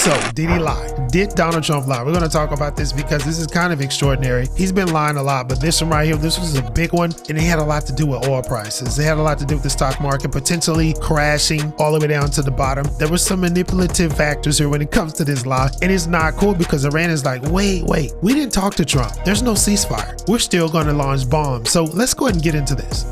So, did he lie? Did Donald Trump lie? We're going to talk about this because this is kind of extraordinary. He's been lying a lot, but this one right here, this was a big one, and it had a lot to do with oil prices. It had a lot to do with the stock market potentially crashing all the way down to the bottom. There were some manipulative factors here when it comes to this lie, and it's not cool because Iran is like, wait, we didn't talk to Trump. There's no ceasefire. We're still going to launch bombs. So let's go ahead and get into this.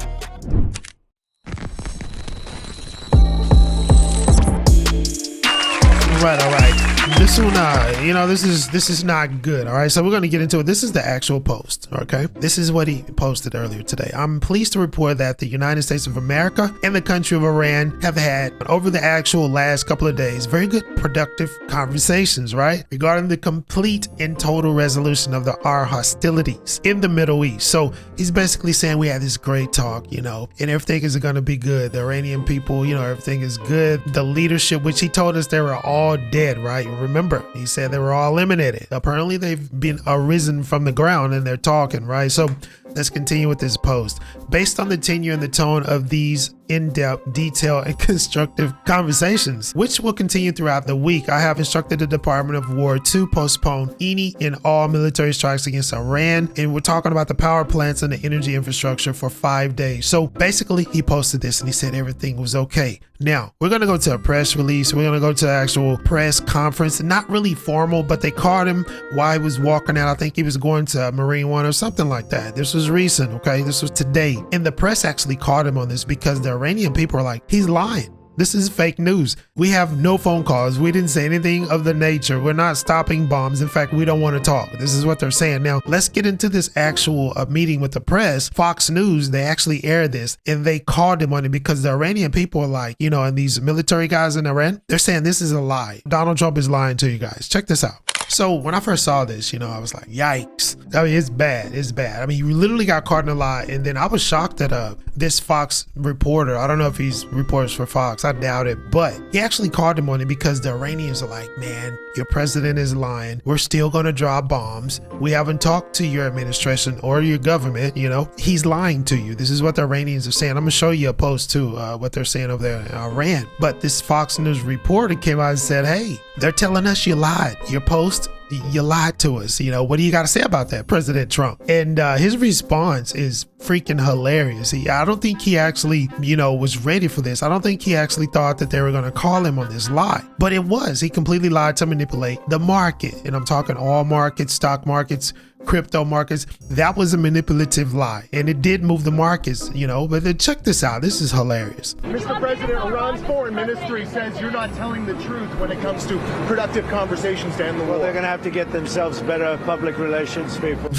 All right. This one, this is not good. All right, so we're going to get into it. This is the actual post. Okay, this is what he posted earlier today. I'm pleased to report that the United States of America and the country of Iran have had, over the actual last couple of days, very good, productive conversations, right, regarding the complete and total resolution of our hostilities in the Middle East. So he's basically saying we had this great talk, and everything is going to be good. The Iranian people, everything is good. The leadership, which he told us they were all dead, right? Remember, he said they were all eliminated. Apparently, they've been arisen from the ground and they're talking, right? So let's continue with this post. Based on the tenure and the tone of these in-depth, detailed, and constructive conversations, which will continue throughout the week, I have instructed the Department of War to postpone any and all military strikes against Iran. And we're talking about the power plants and the energy infrastructure for 5 days. So basically, he posted this and he said everything was okay. Now, we're going to go to a press release. We're going to go to an actual press conference. Not really formal, but they caught him while he was walking out. I think he was going to Marine One or something like that. This was recent, okay? This was today. And the press actually caught him on this because the Iranian people are like, he's lying. This is fake news. We have no phone calls. We didn't say anything of the nature. We're not stopping bombs. In fact, we don't want to talk. This is what they're saying. Now, let's get into this actual meeting with the press. Fox News, they actually aired this and they called him on it because the Iranian people are like, and these military guys in Iran, they're saying this is a lie. Donald Trump is lying to you guys. Check this out. So when I first saw this, I was like, yikes. I mean, it's bad. It's bad. I mean, you literally got caught in a lie. And then I was shocked that this Fox reporter, I don't know if he's reports for Fox, I doubt it, but he actually called him on it because the Iranians are like, man, your president is lying. We're still going to drop bombs. We haven't talked to your administration or your government. He's lying to you. This is what the Iranians are saying. I'm going to show you a post too, what they're saying over there in Iran. But this Fox News reporter came out and said, hey, they're telling us you lied. Your post, you lied to us. What do you got to say about that, President Trump? And his response is freaking hilarious. I don't think he actually, was ready for this. I don't think he actually thought that they were going to call him on this lie. But it was. He completely lied to manipulate the market. And I'm talking all markets, stock markets, crypto markets. That was a manipulative lie. And it did move the markets, but then check this out. This is hilarious. Mr. President, Iran's foreign ministry says you're not telling the truth when it comes to productive conversations to end the war. Well, they're going to have to get themselves better public relations people.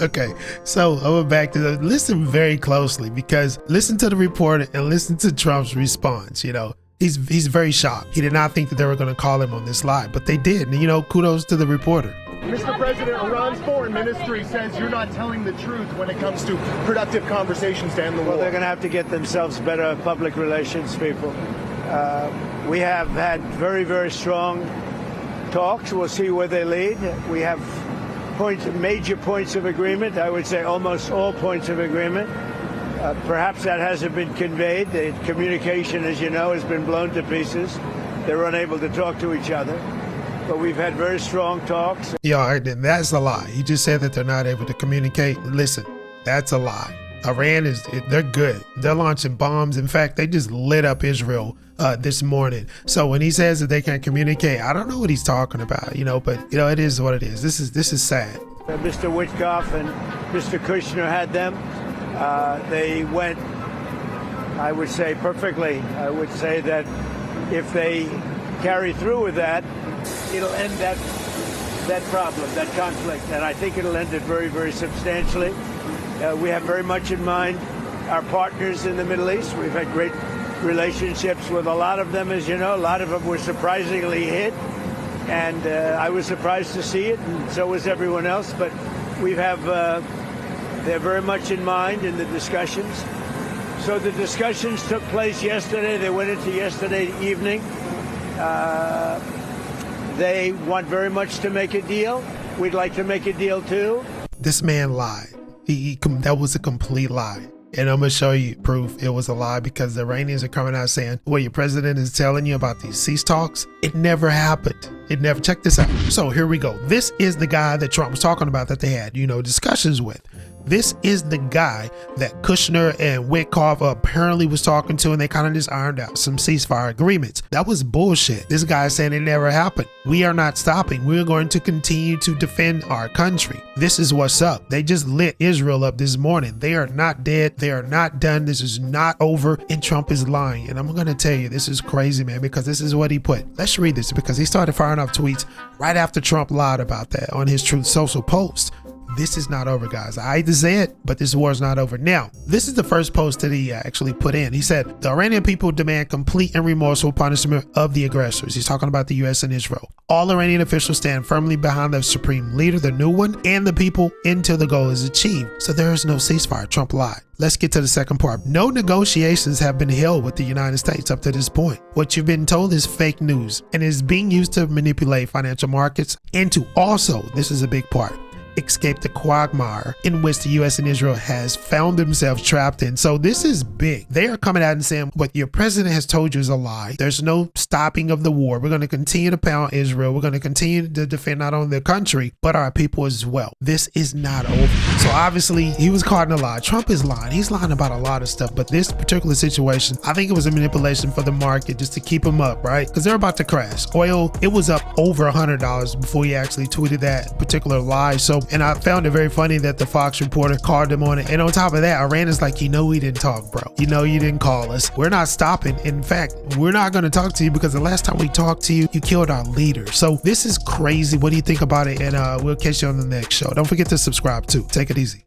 Okay, so I went back to listen very closely because listen to the report and listen to Trump's response. He's very shocked. He did not think that they were going to call him on this lie, but they did. And kudos to the reporter. Mr. President, Iran's foreign ministry says you're not telling the truth when it comes to productive conversations to end the war. Well, they're going to have to get themselves better public relations people. We have had very, very strong talks. We'll see where they lead. We have major points of agreement. I would say almost all points of agreement. Perhaps that hasn't been conveyed. The communication, as you know, has been blown to pieces. They're unable to talk to each other. But we've had very strong talks. Yeah, that's a lie. He just said that they're not able to communicate. Listen, that's a lie. Iran they're good. They're launching bombs. In fact, they just lit up Israel this morning. So when he says that they can't communicate, I don't know what he's talking about, but it is what it is. This is sad. Mr. Witkoff and Mr. Kushner had them. They went, I would say, perfectly. I would say that if they carry through with that, it'll end that problem, that conflict, and I think it'll end it very, very substantially. We have very much in mind our partners in the Middle East. We've had great relationships with a lot of them, as you know. A lot of them were surprisingly hit, and I was surprised to see it, and so was everyone else. But we have they're very much in mind in the discussions. So the discussions took place yesterday. They went into yesterday evening. They want very much to make a deal. We'd like to make a deal too. This man lied. That was a complete lie. And I'm gonna show you proof it was a lie, because the Iranians are coming out saying, well, your president is telling you about these cease talks. It never happened. It never. Check this out. So here we go. This is the guy that Trump was talking about that they had, discussions with. This is the guy that Kushner and Witkoff apparently was talking to, and they kind of just ironed out some ceasefire agreements. That was bullshit. This guy saying it never happened. We are not stopping. We're going to continue to defend our country. This is what's up. They just lit Israel up this morning. They are not dead. They are not done. This is not over. And Trump is lying. And I'm going to tell you, this is crazy, man, because this is what he put. Let's read this, because he started firing off tweets right after Trump lied about that on his Truth Social post. This is not over, guys. I hate to say it, but this war is not over. Now, this is the first post that he actually put in. He said, the Iranian people demand complete and remorseful punishment of the aggressors. He's talking about the U.S. and Israel. All Iranian officials stand firmly behind the supreme leader, the new one, and the people until the goal is achieved. So there is no ceasefire. Trump lied. Let's get to the second part. No negotiations have been held with the United States up to this point. What you've been told is fake news and is being used to manipulate financial markets and to also, this is a big part, escape the quagmire in which the U.S. and Israel has found themselves trapped in. So this is big. They are coming out and saying what your president has told you is a lie. There's no stopping of the war. We're going to continue to pound Israel. We're going to continue to defend not only the country, but our people as well. This is not over. So obviously he was caught in a lie. Trump is lying. He's lying about a lot of stuff, but this particular situation, I think it was a manipulation for the market just to keep them up, right? Because they're about to crash. Oil, it was up over $100 before he actually tweeted that particular lie. So, and I found it very funny that the Fox reporter called him on it. And on top of that, Iran is like, we didn't talk, bro. You didn't call us. We're not stopping. In fact, we're not going to talk to you because the last time we talked to you, you killed our leader. So this is crazy. What do you think about it? And we'll catch you on the next show. Don't forget to subscribe too. Take it easy.